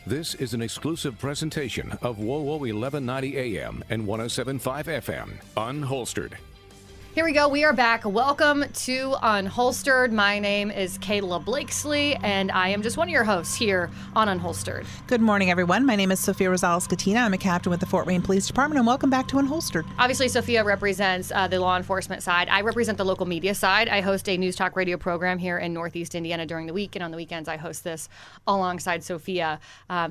This is an exclusive presentation of WOWO 1190 AM and 107.5 FM, Unholstered. Here we go. We are back. Welcome to Unholstered. My name is Kayla Blakesley, and I am just one of your hosts here on Unholstered. Good morning, everyone. My name is Sophia Rosales-Catina. I'm a captain with the Fort Wayne Police Department, and welcome back to Unholstered. Obviously, Sophia represents the law enforcement side. I represent the local media side. I host a news talk radio program here in Northeast Indiana during the week, and on the weekends I host this alongside Sophia.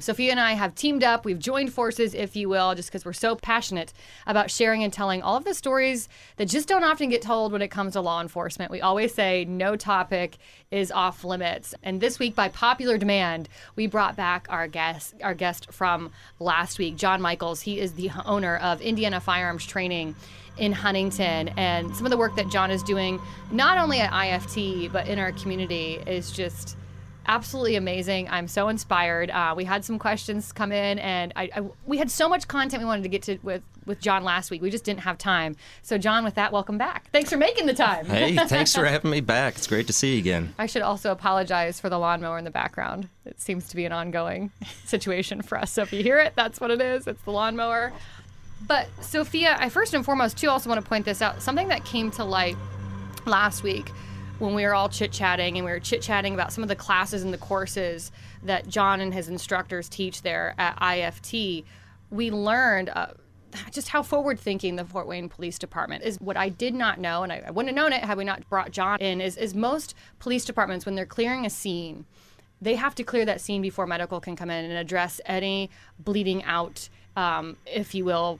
Sophia and I have teamed up. We've joined forces, if you will, just because we're so passionate about sharing and telling all of the stories that just don't often get told when it comes to law enforcement. We always say no topic is off limits. And this week, by popular demand, we brought back our guest from last week, John Michaels. He is the owner of Indiana Firearms Training in Huntington. And some of the work that John is doing, not only at IFT, but in our community, is just absolutely amazing. I'm so inspired. We had some questions come in, and we had so much content we wanted to get to with John last week. We just didn't have time. So John, with that, welcome back. Thanks for making the time. Hey, thanks for having me back. It's great to see you again. I should also apologize for the lawnmower in the background. It seems to be an ongoing situation for us. So if you hear it, that's what it is. It's the lawnmower. But Sophia, I first and foremost, too, also want to point this out. Something that came to light last week when we were all chit-chatting, and we were chit-chatting about some of the classes and the courses that John and his instructors teach there at IFT, we learned just how forward-thinking the Fort Wayne Police Department is. What I did not know, and I wouldn't have known it had we not brought John in, is most police departments, when they're clearing a scene, they have to clear that scene before medical can come in and address any bleeding out, if you will,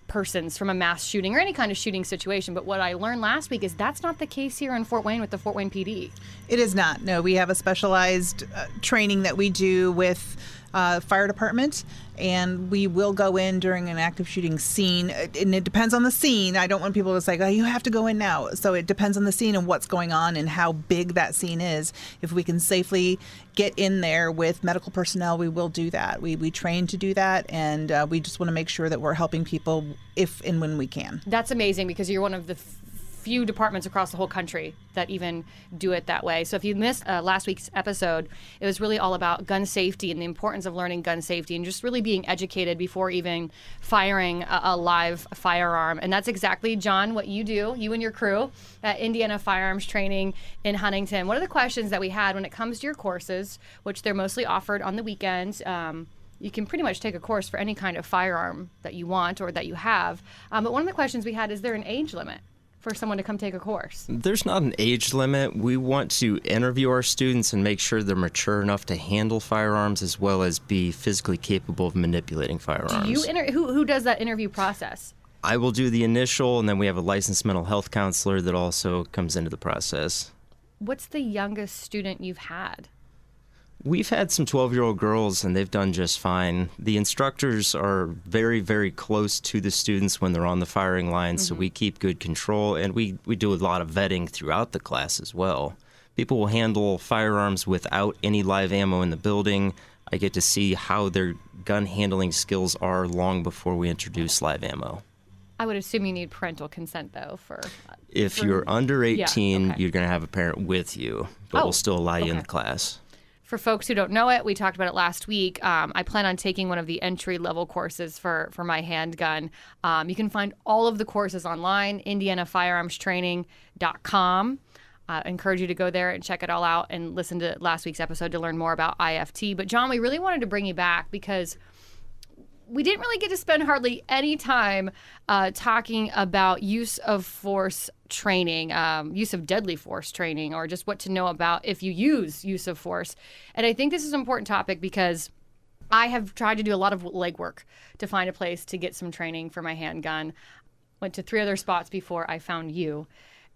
persons from a mass shooting or any kind of shooting situation. But what I learned last week is that's not the case here in Fort Wayne with the Fort Wayne PD. It is not. No, we have a specialized training that we do with fire department, and we will go in during an active shooting scene, and it depends on the scene. I don't want people to say, oh, you have to go in now. So it depends on the scene and what's going on and how big that scene is. If we can safely get in there with medical personnel, we will do that. We train to do that, and we just want to make sure that we're helping people if and when we can. That's amazing, because you're one of the few departments across the whole country that even do it that way. So if you missed last week's episode, it was really all about gun safety and the importance of learning gun safety and just really being educated before even firing a live firearm. And that's exactly, John, what you do, you and your crew at Indiana Firearms Training in Huntington. One of the questions that we had when it comes to your courses, which they're mostly offered on the weekends, you can pretty much take a course for any kind of firearm that you want or that you have. But one of the questions we had, is there an age limit for someone to come take a course? There's not an age limit. We want to interview our students and make sure they're mature enough to handle firearms as well as be physically capable of manipulating firearms. Do you who does that interview process? I will do the initial, and then we have a licensed mental health counselor that also comes into the process. What's the youngest student you've had? We've had some 12-year-old girls, and they've done just fine. The instructors are very, very close to the students when they're on the firing line, so we keep good control, and we do a lot of vetting throughout the class as well. People will handle firearms without any live ammo in the building. I get to see how their gun handling skills are long before we introduce live ammo. I would assume you need parental consent, though, If you're under 18, okay. You're going to have a parent with you, but we'll still allow you in the class. For folks who don't know it, we talked about it last week. I plan on taking one of the entry-level courses for my handgun. You can find all of the courses online, indianafirearmstraining.com. I encourage you to go there and check it all out and listen to last week's episode to learn more about IFT. But, John, we really wanted to bring you back because we didn't really get to spend hardly any time talking about use of force training, use of deadly force training, or just what to know about if you use of force. And I think this is an important topic because I have tried to do a lot of legwork to find a place to get some training for my handgun. Went to 3 other spots before I found you.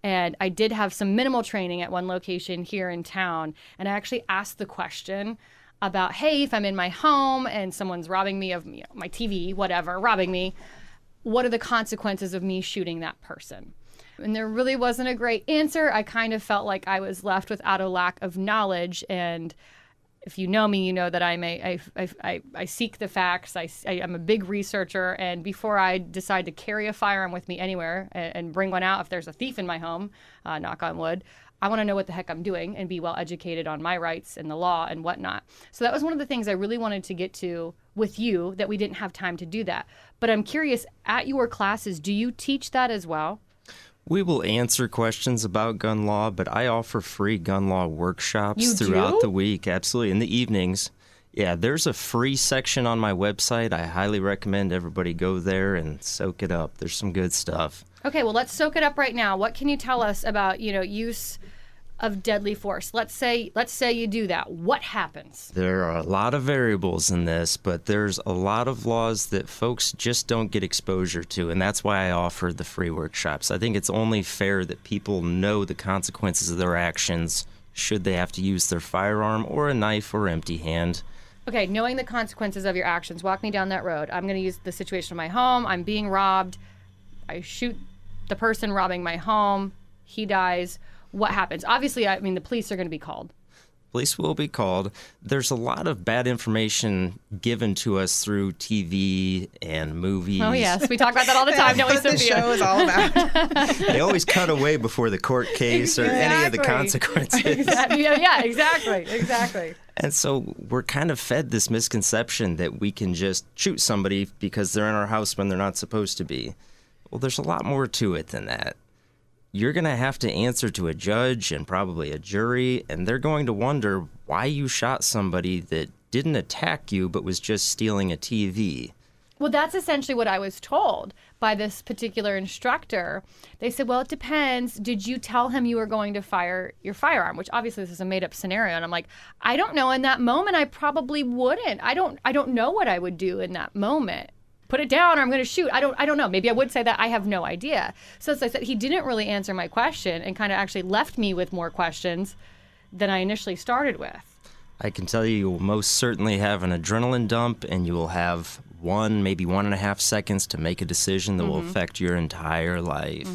And I did have some minimal training at one location here in town. And I actually asked the question about, hey, if I'm in my home and someone's robbing me of my TV, whatever, robbing me, what are the consequences of me shooting that person? And there really wasn't a great answer. I kind of felt like I was left without a lack of knowledge. And if you know me, you know that I seek the facts. I'm a big researcher. And before I decide to carry a firearm with me anywhere and bring one out if there's a thief in my home, knock on wood, I want to know what the heck I'm doing and be well educated on my rights and the law and whatnot. So that was one of the things I really wanted to get to with you, that we didn't have time to do that. But I'm curious, at your classes, do you teach that as well? We will answer questions about gun law, but I offer free gun law workshops You throughout do? the week. Absolutely. In the evenings. Yeah, there's a free section on my website. I highly recommend everybody go there and soak it up. There's some good stuff. Okay, well, let's soak it up right now. What can you tell us about, use of deadly force? Let's say you do that. What happens? There are a lot of variables in this, but there's a lot of laws that folks just don't get exposure to, and that's why I offer the free workshops. I think it's only fair that people know the consequences of their actions should they have to use their firearm or a knife or empty hand. Okay, knowing the consequences of your actions, walk me down that road. I'm going to use the situation of my home. I'm being robbed. I shoot the person robbing my home. He dies. What happens? Obviously, the police are going to be called. Police will be called. There's a lot of bad information given to us through TV and movies. Oh, yes. We talk about that all the time, don't we, That's what the Sophia? show is all about. They always cut away before the court case or any of the Exactly. consequences. Yeah, exactly. And so we're kind of fed this misconception that we can just shoot somebody because they're in our house when they're not supposed to be. Well, there's a lot more to it than that. You're going to have to answer to a judge and probably a jury, and they're going to wonder why you shot somebody that didn't attack you but was just stealing a TV. Well, that's essentially what I was told by this particular instructor. They said, well, it depends. Did you tell him you were going to fire your firearm? Which obviously this is a made-up scenario. And I'm like, I don't know. In that moment, I probably wouldn't. I don't know what I would do in that moment. Put it down or I'm going to shoot. I don't know. Maybe I would say that. I have no idea. So as I said, he didn't really answer my question and kind of actually left me with more questions than I initially started with. I can tell you will most certainly have an adrenaline dump, and you will have 1, maybe 1.5 seconds to make a decision that will affect your entire life.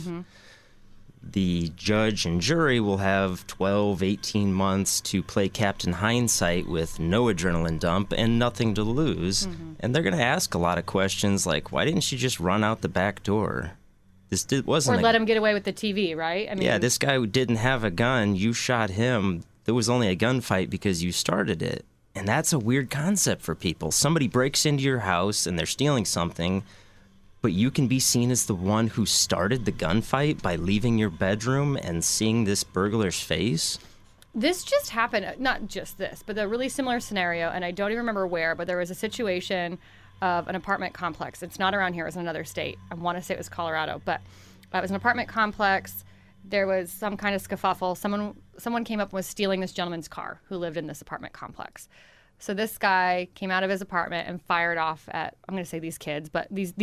The judge and jury will have 12, 18 months to play Captain Hindsight with no adrenaline dump and nothing to lose. And they're going to ask a lot of questions like, why didn't you just run out the back door? Wasn't Or let him get away with the TV, right? Yeah, this guy who didn't have a gun, you shot him. There was only a gunfight because you started it. And that's a weird concept for people. Somebody breaks into your house and they're stealing something, but you can be seen as the one who started the gunfight by leaving your bedroom and seeing this burglar's face. This just happened, not just this, but a really similar scenario, and I don't even remember where, but there was a situation of an apartment complex. It's not around here. It was in another state. I want to say it was Colorado, but it was an apartment complex. There was some kind of scuffle. Someone came up and was stealing this gentleman's car who lived in this apartment complex. So this guy came out of his apartment and fired off at, I'm going to say these kids, but these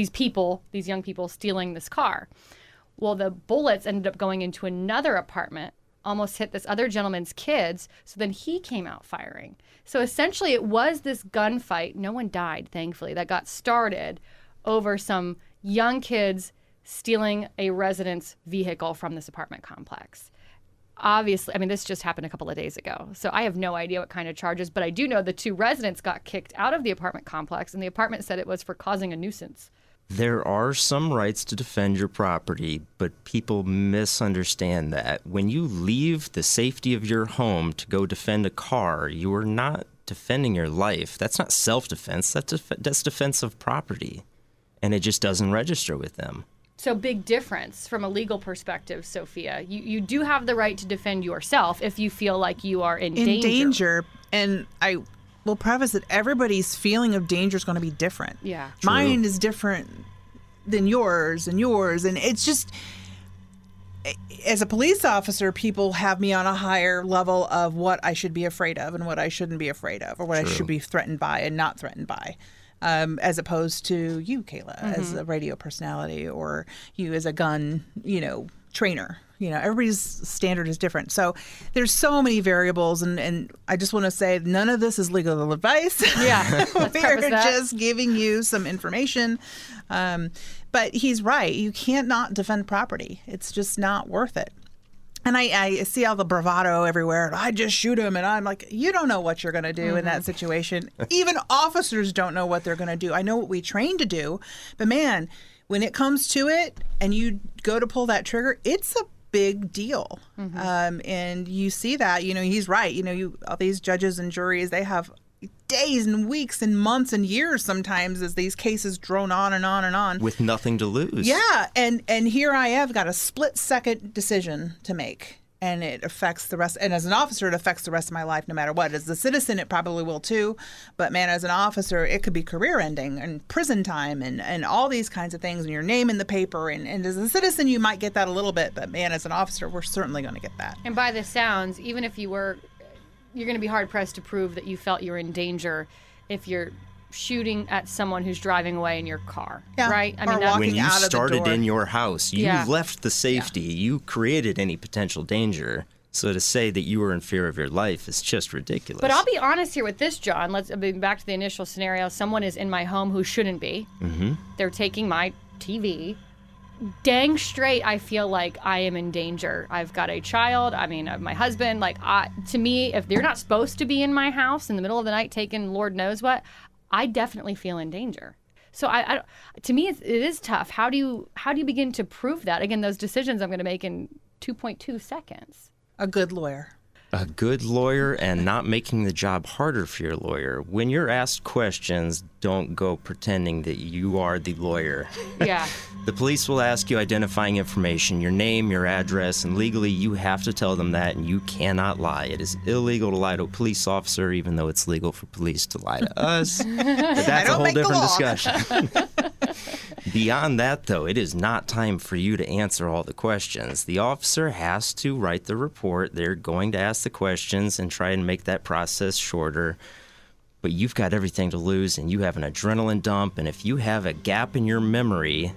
young people stealing this car. Well, the bullets ended up going into another apartment, almost hit this other gentleman's kids. So then he came out firing. So essentially it was this gunfight. No one died, thankfully, that got started over some young kids stealing a resident's vehicle from this apartment complex. Obviously, this just happened a couple of days ago, so I have no idea what kind of charges, but I do know the 2 residents got kicked out of the apartment complex, and the apartment said it was for causing a nuisance. There are some rights to defend your property, but people misunderstand that. When you leave the safety of your home to go defend a car, you are not defending your life. That's not self-defense. That's defense of property, and it just doesn't register with them. So big difference from a legal perspective, Sophia. You do have the right to defend yourself if you feel like you are in danger. And I will preface that everybody's feeling of danger is going to be different. Yeah. Mine is different than yours. And it's just, as a police officer, people have me on a higher level of what I should be afraid of and what I shouldn't be afraid of, or what I should be threatened by and not threatened by. As opposed to you, Kayla, as a radio personality, or you as a gun, trainer. Everybody's standard is different. So there's so many variables, and I just want to say none of this is legal advice. Yeah, We're just giving you some information. But he's right. You can't not defend property. It's just not worth it. And I see all the bravado everywhere. I just shoot him. And I'm like, you don't know what you're going to do in that situation. Even officers don't know what they're going to do. I know what we train to do. But, man, when it comes to it and you go to pull that trigger, it's a big deal. And you see that, he's right. All these judges and juries, they have days and weeks and months and years sometimes as these cases drone on and on and on. With nothing to lose. Yeah. And here I have got a split-second decision to make. And it affects the rest. And as an officer, it affects the rest of my life no matter what. As a citizen, it probably will too. But man, as an officer, it could be career ending and prison time and all these kinds of things and your name in the paper. And as a citizen, you might get that a little bit. But man, as an officer, we're certainly going to get that. And by the sounds, even if you're going to be hard pressed to prove that you felt you were in danger if you're shooting at someone who's driving away in your car, right? I mean, when you started in your house, you Yeah. left the safety, you created any potential danger. So to say that you were in fear of your life is just ridiculous. But I'll be honest here with this, John. Back to the initial scenario. Someone is in my home who shouldn't be. They're taking my TV. Dang straight, I feel like I am in danger. I've got a child. I mean, my husband. To me, if they're not supposed to be in my house in the middle of the night taking Lord knows what, I definitely feel in danger. So to me, it is tough. How do you begin to prove that? Again, those decisions I'm going to make in 2.2 seconds. A good lawyer. A good lawyer and not making the job harder for your lawyer. When you're asked questions, don't go pretending that you are the lawyer. Yeah. The police will ask you identifying information, your name, your address, and legally you have to tell them that, and you cannot lie. It is illegal to lie to a police officer, even though it's legal for police to lie to us. But that's a whole different discussion. Beyond that, though, it is not time for you to answer all the questions. The officer has to write the report. They're going to ask the questions and try and make that process shorter. But you've got everything to lose, and you have an adrenaline dump, and if you have a gap in your memory,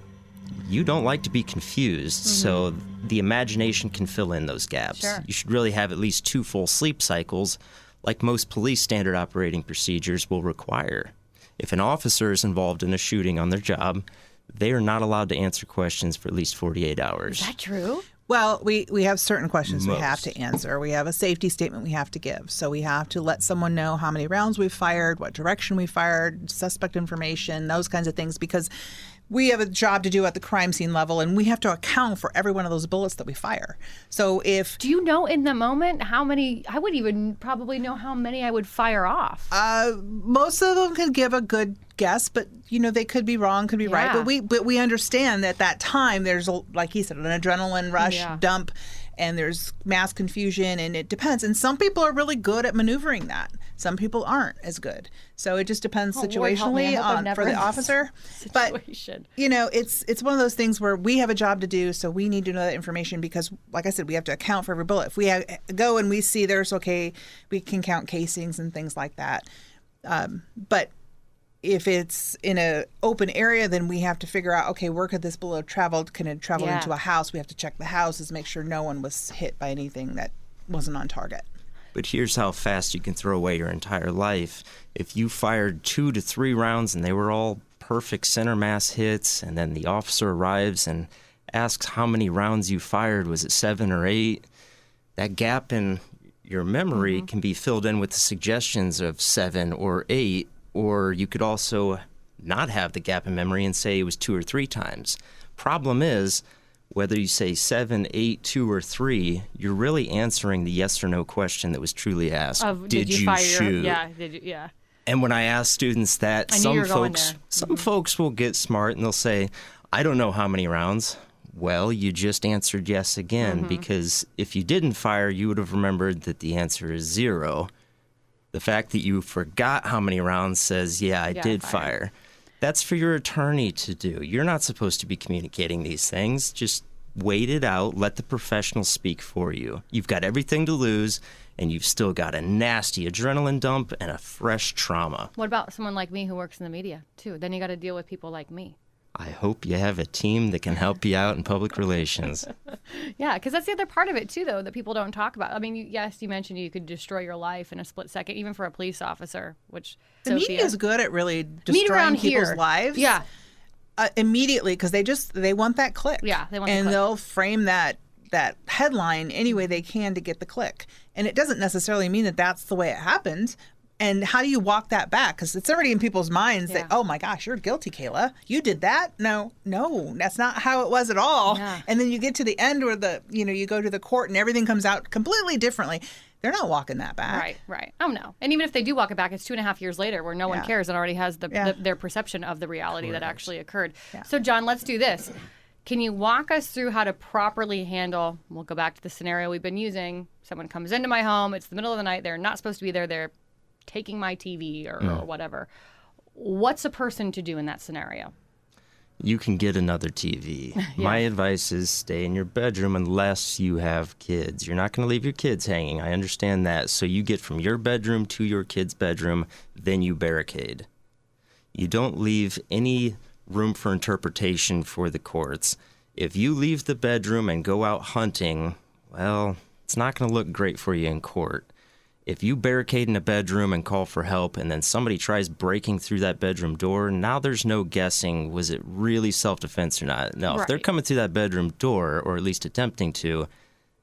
you don't like to be confused, so the imagination can fill in those gaps. Sure. You should really have at least 2 full sleep cycles, like most police standard operating procedures will require. If an officer is involved in a shooting on their job, they are not allowed to answer questions for at least 48 hours. Is that true? Well, we have certain questions we have Most. to answer. We have a safety statement we have to give. So we have to let someone know how many rounds we've fired, what direction we fired, suspect information, those kinds of things, because we have a job to do at the crime scene level, and we have to account for every one of those bullets that we fire. So if... Do you know in the moment how many? I would even probably know how many I would fire off. most of them can give a good guess, but they could be wrong, could be right. But we understand that that time there's, like he said, an adrenaline rush dump, and there's mass confusion, and it depends. And some people are really good at maneuvering that. Some people aren't as good. So it just depends situationally for the officer. Situation. But it's one of those things where we have a job to do, so we need to know that information because, like I said, we have to account for every bullet. If we go and we see we can count casings and things like that. But if it's in an open area, then we have to figure out, okay, where could this bullet have traveled? Can it travel into a house? We have to check the houses, make sure no one was hit by anything that wasn't on target. But here's how fast you can throw away your entire life. If you fired 2 to 3 rounds and they were all perfect center mass hits, and then the officer arrives and asks how many rounds you fired, was it 7 or 8? That gap in your memory can be filled in with the suggestions of 7 or 8, or you could also not have the gap in memory and say it was 2 or 3 times. Problem is, whether you say 7, 8, 2, or 3, you're really answering the yes or no question that was truly asked. Did you fire? shoot? Did you? Yeah. And when I ask students that, some folks will get smart and they'll say, I don't know how many rounds. Well, you just answered yes again, because if you didn't fire, you would have remembered that the answer is 0. The fact that you forgot how many rounds says, I did fire. That's for your attorney to do. You're not supposed to be communicating these things. Just wait it out. Let the professional speak for you. You've got everything to lose, and you've still got a nasty adrenaline dump and a fresh trauma. What about someone like me who works in the media, too? Then you got to deal with people like me. I hope you have a team that can help you out in public relations. Yeah, because that's the other part of it, too, though, that people don't talk about. I mean, yes, you mentioned you could destroy your life in a split second, even for a police officer, which the media is good at really destroying people's lives. Yeah. Immediately, because they want that click. Yeah, they want and the click. they'll frame that headline any way they can to get the click. And it doesn't necessarily mean that that's the way it happened, And how do you walk that back? Because it's already in people's minds that, Yeah. oh my gosh, you're guilty, Kayla. You did that? No, that's not how it was at all. Yeah. And then you get to the end where you go to the court and everything comes out completely differently. They're not walking that back. Right. Oh, no. And even if they do walk it back, it's 2.5 years later where no one Yeah. cares and already has their perception of the reality that actually occurred. So, John, let's do this. Can you walk us through how to properly handle, we'll go back to the scenario we've been using. Someone comes into my home. It's the middle of the night. They're not supposed to be there. They're taking my TV or whatever. What's a person to do in that scenario? You can get another TV. My advice is stay in your bedroom unless you have kids. You're not going to leave your kids hanging. I understand that. So you get from your bedroom to your kid's bedroom, then you barricade. You don't leave any room for interpretation for the courts. If you leave the bedroom and go out hunting, well, it's not going to look great for you in court. If you barricade in a bedroom and call for help and then somebody tries breaking through that bedroom door, now there's no guessing, was it really self-defense or not? No, if they're coming through that bedroom door, or at least attempting to,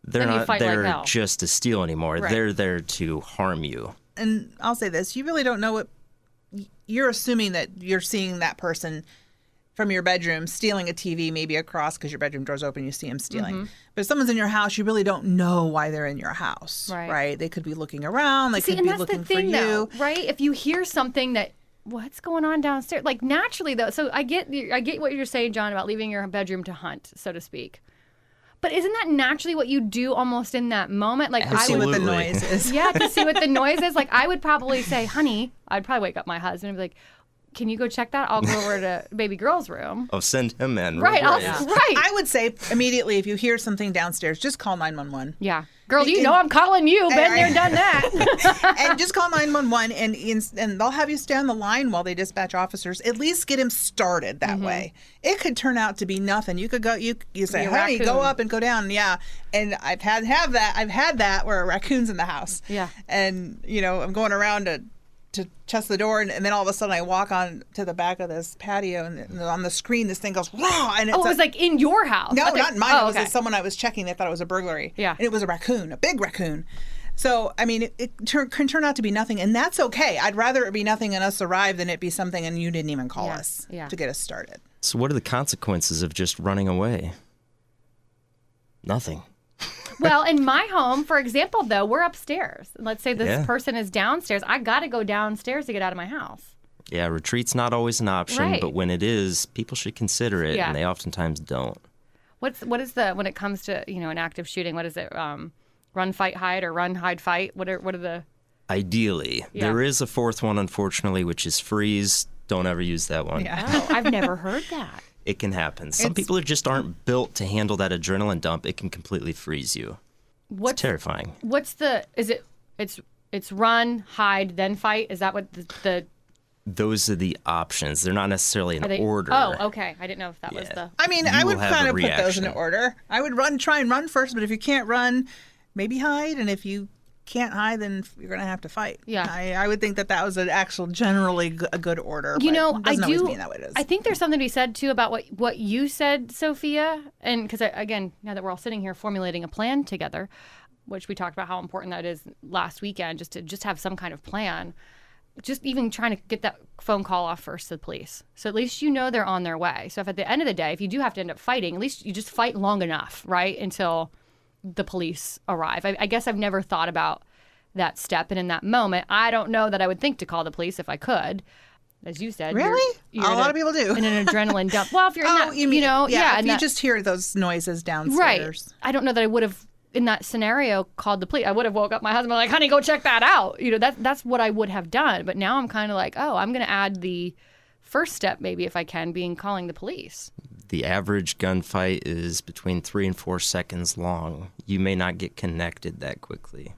they're not there just to steal anymore. Right. They're there to harm you. And I'll say this, you really don't know what, you're assuming that you're seeing that person from your bedroom stealing a TV, maybe across because your bedroom door's open, you see them stealing. But if someone's in your house, you really don't know why they're in your house, right? They could be looking around, they could be looking for you. Though, right? If you hear something that, what's going on downstairs? Like naturally though, so I get what you're saying, John, about leaving your bedroom to hunt, so to speak. But isn't that naturally what you do almost in that moment? Like to see what the noise is. Yeah, to see what the noise is. Like I would probably say, honey, I'd probably wake up my husband and be like, can you go check that? I'll go over to baby girl's room. Oh, send him in. Right. Right. I would say immediately if you hear something downstairs, just call 911. Yeah. Girl, you know I'm calling you. Been there, done that. And just call 911 and they'll have you stay on the line while they dispatch officers. At least get him started that way. It could turn out to be nothing. You could go, you say, honey, go up and go down. Yeah. And I've had that where a raccoon's in the house. Yeah. And, I'm going around to test the door, and then all of a sudden I walk on to the back of this patio, and on the screen this thing goes raw, and it was like in your house. No, not in mine. It was someone I was checking. They thought it was a burglary. Yeah, and it was a raccoon, a big raccoon. So I mean, it can turn out to be nothing, and that's okay. I'd rather it be nothing and us arrive than it be something and you didn't even call us to get us started. So what are the consequences of just running away? Nothing. Well, in my home, for example, though, we're upstairs. Let's say this person is downstairs. I got to go downstairs to get out of my house. Yeah, retreat's not always an option, but when it is, people should consider it, and they oftentimes don't. What is the, when it comes to, an active shooting, what is it? Run, fight, hide, or run, hide, fight? What are the... Ideally. There is a fourth one, unfortunately, which is freeze. Don't ever use that one. Yeah. Oh, I've never heard that. It can happen. Some people just aren't built to handle that adrenaline dump. It can completely freeze you. It's terrifying. It's run, hide, then fight? Is that what the Those are the options. They're not necessarily in order. Oh, okay. I didn't know if that was the... I mean, I would kind of put those in order. I would try and run first, but if you can't run, maybe hide, and if you can't hide, then you're going to have to fight. Yeah. I would think that was an actual generally a good order. It doesn't always mean that way it is. I think there's something to be said, too, about what you said, Sophia. And because, again, now that we're all sitting here formulating a plan together, which we talked about how important that is last weekend, just to have some kind of plan, just even trying to get that phone call off first to the police. So at least they're on their way. So if at the end of the day, if you do have to end up fighting, at least you just fight long enough, right, until the police arrive. I guess I've never thought about that step. And in that moment, I don't know that I would think to call the police if I could. As you said. Really? You're a lot of people do. In an adrenaline dump. Well, if you're in that, if you just hear those noises downstairs. Right. I don't know that I would have, in that scenario, called the police. I would have woke up my husband like, honey, go check that out. That's what I would have done. But now I'm kind of like, I'm going to add the first step, maybe if I can, being calling the police. The average gunfight is between 3 and 4 seconds long. You may not get connected that quickly.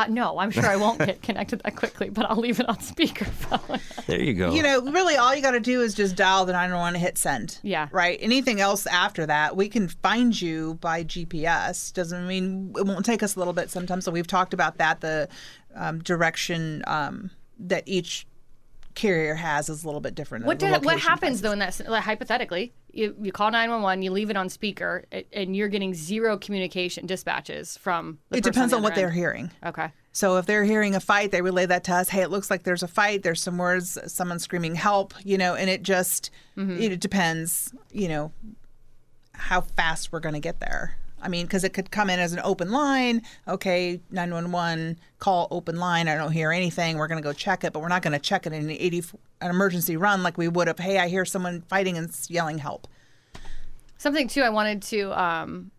No, I'm sure I won't get connected that quickly, but I'll leave it on speakerphone. There you go. Really all you got to do is just dial the 911 and hit send. Yeah. Right? Anything else after that, we can find you by GPS. Doesn't mean it won't take us a little bit sometimes. So we've talked about that, the direction that each carrier has is a little bit different. What happens though in that, hypothetically, you call 911, you leave it on speaker, and you're getting zero communication dispatches from the It depends on what they're hearing. Okay. So if they're hearing a fight, they relay that to us. Hey, it looks like there's a fight. There's some words, someone screaming help, and it just, it depends, how fast we're going to get there. I mean, because it could come in as an open line. Okay, 911, call open line. I don't hear anything. We're going to go check it, but we're not going to check it in an emergency run like we would have. Hey, I hear someone fighting and yelling help. Something, too, I wanted to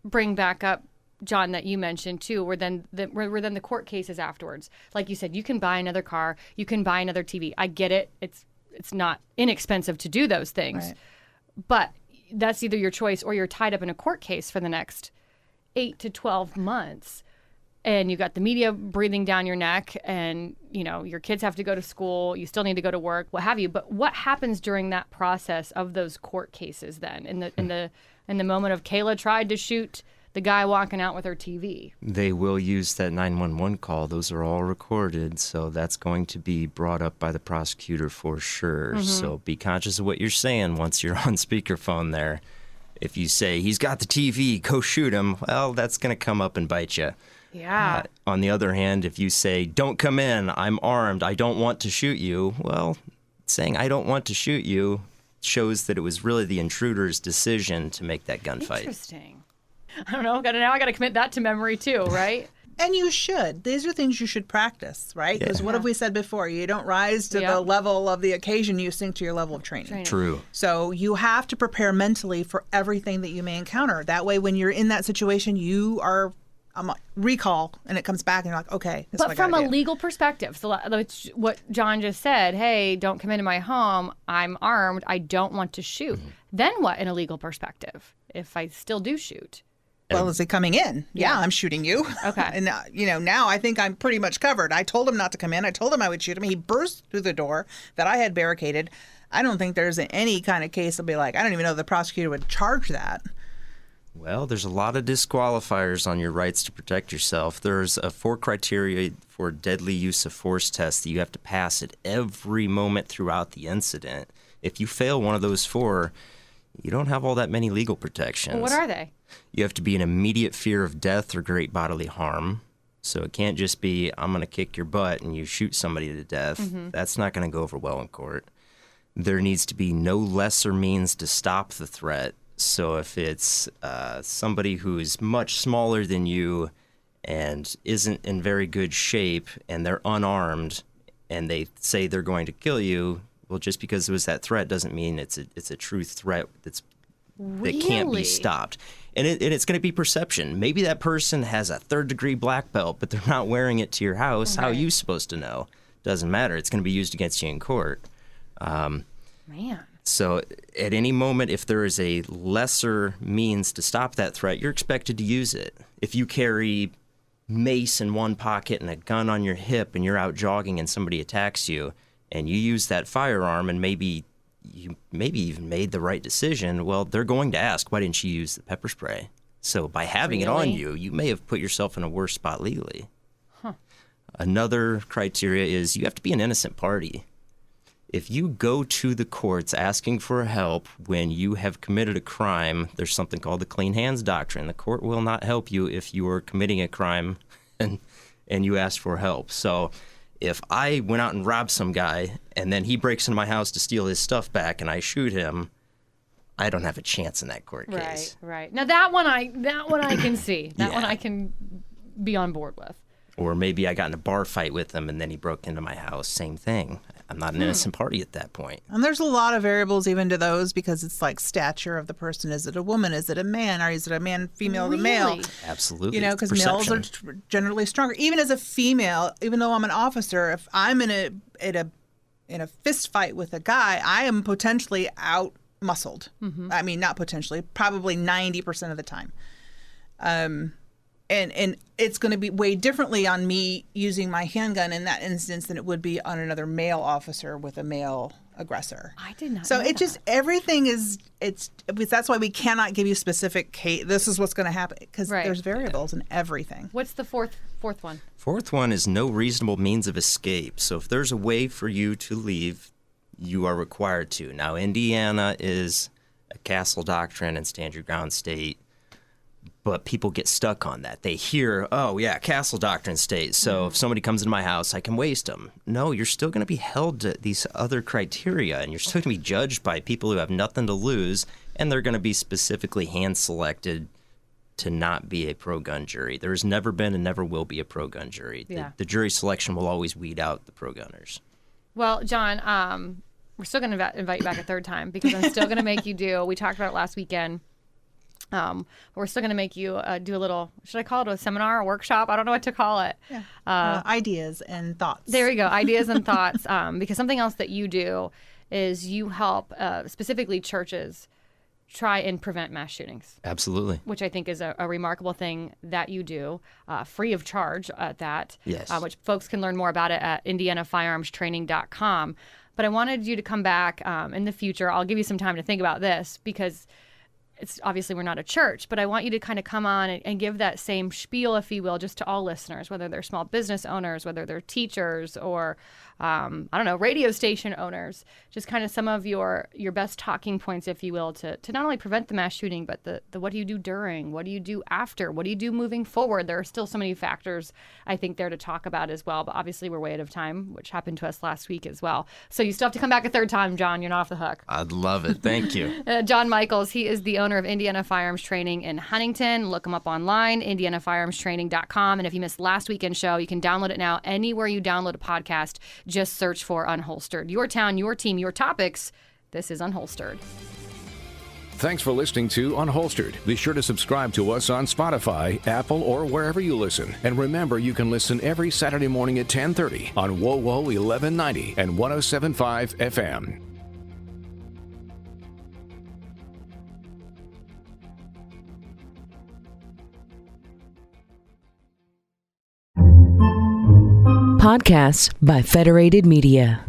bring back up, John, that you mentioned, too, were then the court cases afterwards. Like you said, you can buy another car. You can buy another TV. I get it. It's not inexpensive to do those things. Right. But that's either your choice or you're tied up in a court case for the next 8 to 12 months. And you got the media breathing down your neck and, your kids have to go to school. You still need to go to work, what have you. But what happens during that process of those court cases then in the moment of Kayla tried to shoot the guy walking out with her TV? They will use that 911 call. Those are all recorded, so that's going to be brought up by the prosecutor for sure. So be conscious of what you're saying once you're on speakerphone there. If you say, he's got the TV, go shoot him, well, that's going to come up and bite you. Yeah. On the other hand, if you say, don't come in, I'm armed, I don't want to shoot you, well, saying I don't want to shoot you shows that it was really the intruder's decision to make that gunfight. Interesting. I don't know. Now I got to commit that to memory too, right? And you should. These are things you should practice, right? Because what have we said before? You don't rise to the level of the occasion, you sink to your level of training. True. So you have to prepare mentally for everything that you may encounter. That way, when you're in that situation, you are recall, and it comes back, and you're like, okay, this is what I from gotta a do. legal perspective, so what John just said, hey, don't come into my home. I'm armed. I don't want to shoot. Then what in a legal perspective if I still do shoot? Well, is he coming in? Yeah, I'm shooting you. Okay. And, now I think I'm pretty much covered. I told him not to come in. I told him I would shoot him. He burst through the door that I had barricaded. I don't think there's any kind of case that'll be like, I don't even know if the prosecutor would charge that. Well, there's a lot of disqualifiers on your rights to protect yourself. There's 4 criteria for deadly use of force test that you have to pass at every moment throughout the incident. If you fail one of those 4, you don't have all that many legal protections. Well, what are they? You have to be in immediate fear of death or great bodily harm. So it can't just be, I'm going to kick your butt and you shoot somebody to death. That's not going to go over well in court. There needs to be no lesser means to stop the threat. So if it's somebody who is much smaller than you and isn't in very good shape and they're unarmed and they say they're going to kill you, well, just because it was that threat doesn't mean it's a true threat that can't be stopped. And it's going to be perception. Maybe that person has a 3rd-degree black belt, but they're not wearing it to your house. How are you supposed to know? Doesn't matter. It's going to be used against you in court. Man. So at any moment, if there is a lesser means to stop that threat, you're expected to use it. If you carry mace in one pocket and a gun on your hip and you're out jogging and somebody attacks you and you use that firearm and maybe even made the right decision, well, they're going to ask, why didn't you use the pepper spray? So by having it on you, you may have put yourself in a worse spot legally. Another criteria is you have to be an innocent party. If you go to the courts asking for help when you have committed a crime, there's something called the clean hands doctrine. The court will not help you if you are committing a crime and you ask for help. So if I went out and robbed some guy and then he breaks into my house to steal his stuff back and I shoot him, I don't have a chance in that court case. Right. Now that one I can see. That one I can be on board with. Or maybe I got in a bar fight with him and then he broke into my house. Same thing. I'm not an innocent party at that point. And there's a lot of variables even to those because it's like stature of the person. Is it a woman? Is it a man? Or is it a man, female, to male? Absolutely. Because males are generally stronger. Even as a female, even though I'm an officer, if I'm in a fist fight with a guy, I am potentially out muscled. I mean, not potentially, probably 90% of the time. And it's going to be weighed differently on me using my handgun in that instance than it would be on another male officer with a male aggressor. I did not So know it just, everything is, that's why we cannot give you specific case. This is what's going to happen because there's variables in everything. What's the fourth one? Fourth one is no reasonable means of escape. So if there's a way for you to leave, you are required to. Now, Indiana is a castle doctrine and stand your ground state. but people get stuck on that. They hear, oh, yeah, castle doctrine states, so if somebody comes into my house, I can waste them. No, you're still going to be held to these other criteria, and you're still going to be judged by people who have nothing to lose, and they're going to be specifically hand-selected to not be a pro-gun jury. There's never been and never will be a pro-gun jury. Yeah. The jury selection will always weed out the pro-gunners. Well, John, we're still going to invite you back a third time because I'm still going to make you do, we talked about it last weekend, but we're still going to make you do a little, should I call it a seminar, a workshop? I don't know what to call it. Yeah. Ideas and thoughts. There you go, ideas and thoughts. Because something else that you do is you help specifically churches try and prevent mass shootings. Absolutely. Which I think is a remarkable thing that you do, free of charge at that. Yes. Which folks can learn more about it at indianafirearmstraining.com. But I wanted you to come back in the future. I'll give you some time to think about this because it's obviously we're not a church, but I want you to kind of come on and give that same spiel, if you will, just to all listeners, whether they're small business owners, whether they're teachers or, I don't know, radio station owners, just kind of some of your best talking points, if you will, to not only prevent the mass shooting, but the what do you do during, what do you do after, what do you do moving forward? There are still so many factors, I think, there to talk about as well, but obviously we're way out of time, which happened to us last week as well. So you still have to come back a third time, John. You're not off the hook. I'd love it. Thank you. John Michaels, he is the owner of Indiana Firearms Training in Huntington. Look him up online, indianafirearmstraining.com. And if you missed last weekend's show, you can download it now anywhere you download a podcast. Just search for Unholstered. Your town, your team, your topics. This is Unholstered. Thanks for listening to Unholstered. Be sure to subscribe to us on Spotify, Apple, or wherever you listen. And remember, you can listen every Saturday morning at 10:30 on WOWO 1190 and 107.5 FM. Podcasts by Federated Media.